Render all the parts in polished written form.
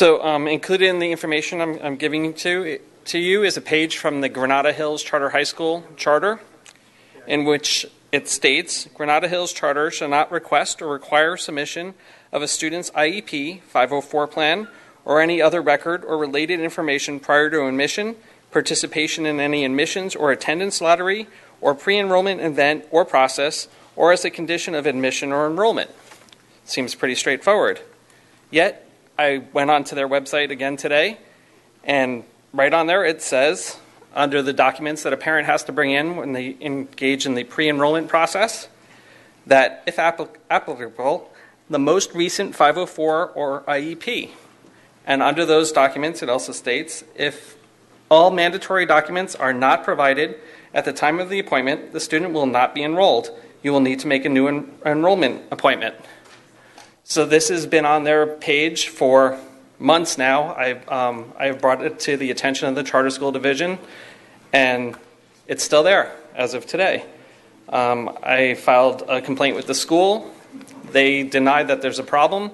So included in the information I'm giving to you is a page from the Granada Hills Charter High School Charter, in which it states, Granada Hills Charter shall not request or require submission of a student's IEP, 504 plan, or any other record or related information prior to admission, participation in any admissions or attendance lottery, or pre-enrollment event or process, or as a condition of admission or enrollment. Seems pretty straightforward. Yet, I went onto their website again today, and right on there it says, under the documents that a parent has to bring in when they engage in the pre-enrollment process, that if applicable, the most recent 504 or IEP. And under those documents, it also states, if all mandatory documents are not provided at the time of the appointment, the student will not be enrolled. You will need to make a new enrollment appointment. So this has been on their page for months now. I've brought it to the attention of the Charter School Division, and it's still there as of today. I filed a complaint with the school. They denied that there's a problem,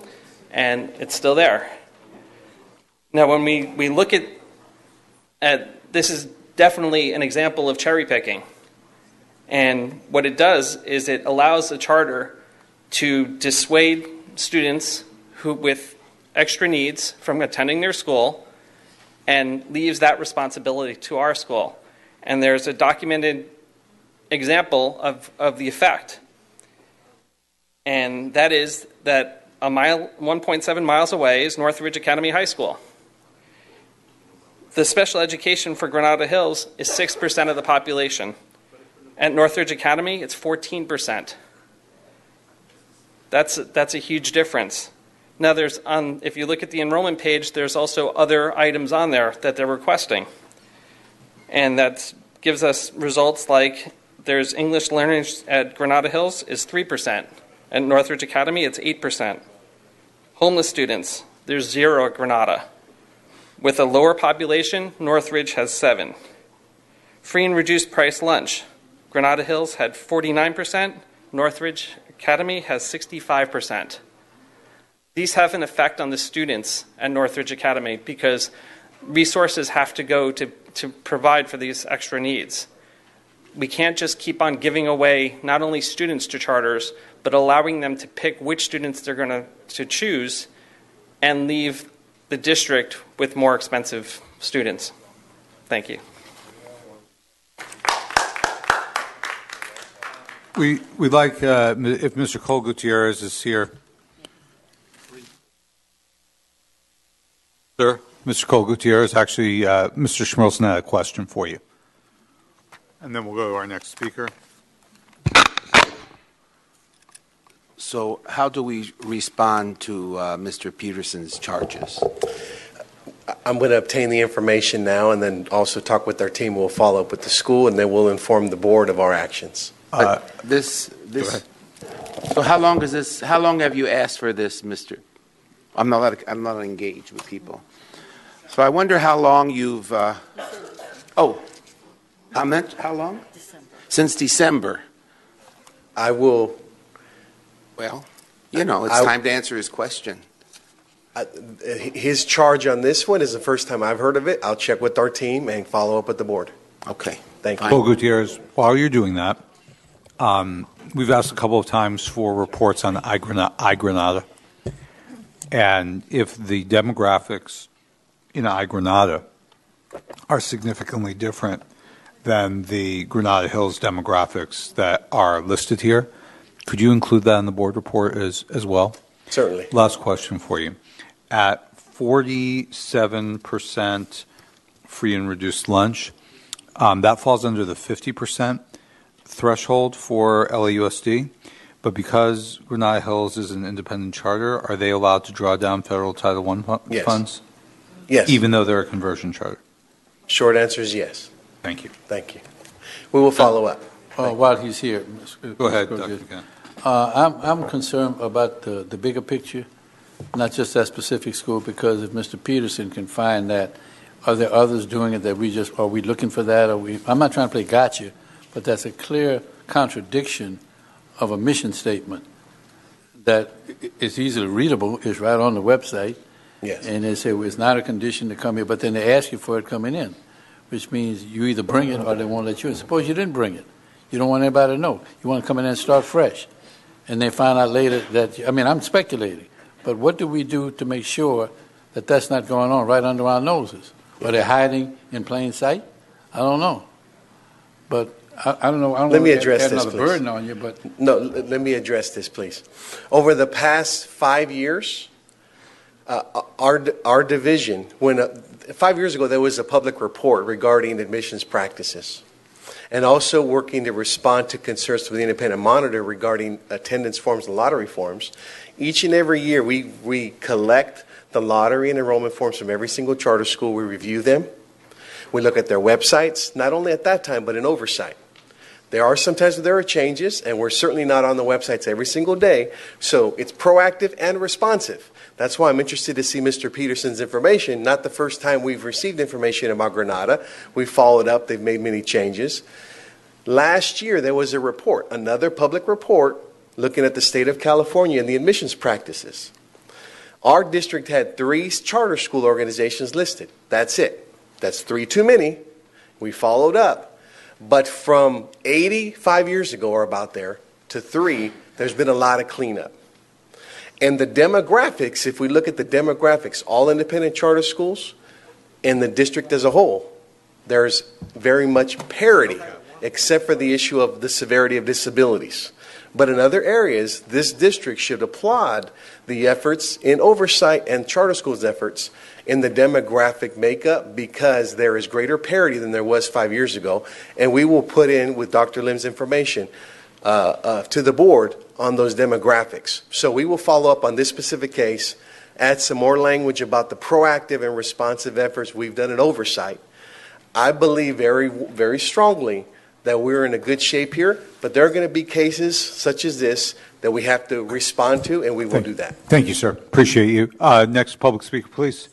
and it's still there. Now, when we look at this is definitely an example of cherry picking. And what it does is it allows the charter to dissuade students with extra needs from attending their school and leaves that responsibility to our school. And there's a documented example of the effect. And that is that 1.7 miles away is Northridge Academy High School. The special education for Granada Hills is 6% of the population. At Northridge Academy, it's 14%. That's a huge difference. Now, if you look at the enrollment page, there's also other items on there that they're requesting. And that gives us results like there's English learning at Granada Hills is 3%. At Northridge Academy, it's 8%. Homeless students, there's 0 at Granada. With a lower population, Northridge has 7. Free and reduced price lunch. Granada Hills had 49%. Northridge Academy has 65%. These have an effect on the students at Northridge Academy because resources have to go to provide for these extra needs. We can't just keep on giving away not only students to charters, but allowing them to pick which students they're going to choose and leave the district with more expensive students. Thank you. We'd like, if Mr. Cole Gutierrez is here. Sir? Mr. Cole Gutierrez, actually, Mr. Schmilson had a question for you. And then we'll go to our next speaker. So how do we respond to Mr. Peterson's charges? I'm going to obtain the information now and then also talk with our team. We'll follow up with the school and then we'll inform the board of our actions. So how long is this? How long have you asked for this, Mr.? I'm not engaged with people. So I wonder how long you've. How long? December. Since December. I will. Well, it's time to answer his question. His charge on this one is the first time I've heard of it. I'll check with our team and follow up with the board. Okay. Thank you. Cole Gutierrez, while you're doing that, we've asked a couple of times for reports on iGranada. And if the demographics in iGranada are significantly different than the Granada Hills demographics that are listed here, could you include that in the board report as well? Certainly. Last question for you. At 47% free and reduced lunch, that falls under the 50% threshold for LAUSD. But because Granada Hills is an independent charter, are they allowed to draw down federal Title I funds? Yes. Even though they're a conversion charter? Short answer is yes. Thank you. Thank you. We will follow up. While he's here, Go ahead, Dr. Gunn. I'm concerned about the bigger picture, not just that specific school, because if Mr. Peterson can find that, are there others doing it that are we looking for that? I'm not trying to play gotcha, but that's a clear contradiction of a mission statement that is easily readable, is right on the website, Yes. And they say, well, it's not a condition to come here, but then they ask you for it coming in, which means you either bring it or they won't let you in. Suppose you didn't bring it. You don't want anybody to know. You want to come in and start fresh. And they find out later that, I mean, I'm speculating, but what do we do to make sure that that's not going on right under our noses? Are they hiding in plain sight? I don't know. But I don't know. I don't Let me want to address add this, another please. burden on you, but No, let me address this, please. Over the past 5 years, our division, 5 years ago, there was a public report regarding admissions practices, and also working to respond to concerns from the independent monitor regarding attendance forms and lottery forms. Each and every year, we collect the lottery and enrollment forms from every single charter school. We review them. We look at their websites, not only at that time, but in oversight. There are sometimes there are changes, and we're certainly not on the websites every single day, so it's proactive and responsive. That's why I'm interested to see Mr. Peterson's information. Not the first time we've received information about Granada. We've followed up. They've made many changes. Last year, there was a report, another public report, looking at the state of California and the admissions practices. Our district had 3 charter school organizations listed. That's it. That's 3 too many. We followed up. But from 85 years ago or about there to 3, there's been a lot of cleanup. And the demographics, if we look at the demographics, all independent charter schools and the district as a whole, there's very much parity, except for the issue of the severity of disabilities. But in other areas, this district should applaud the efforts in oversight and charter schools' efforts in the demographic makeup, because there is greater parity than there was 5 years ago. And we will put in, with Dr. Lim's information, to the board on those demographics. So we will follow up on this specific case, add some more language about the proactive and responsive efforts we've done in oversight. I believe very, very strongly that we're in a good shape here, but there are going to be cases such as this that we have to respond to, and we will do that. Thank you, sir. Appreciate you. Next public speaker, please.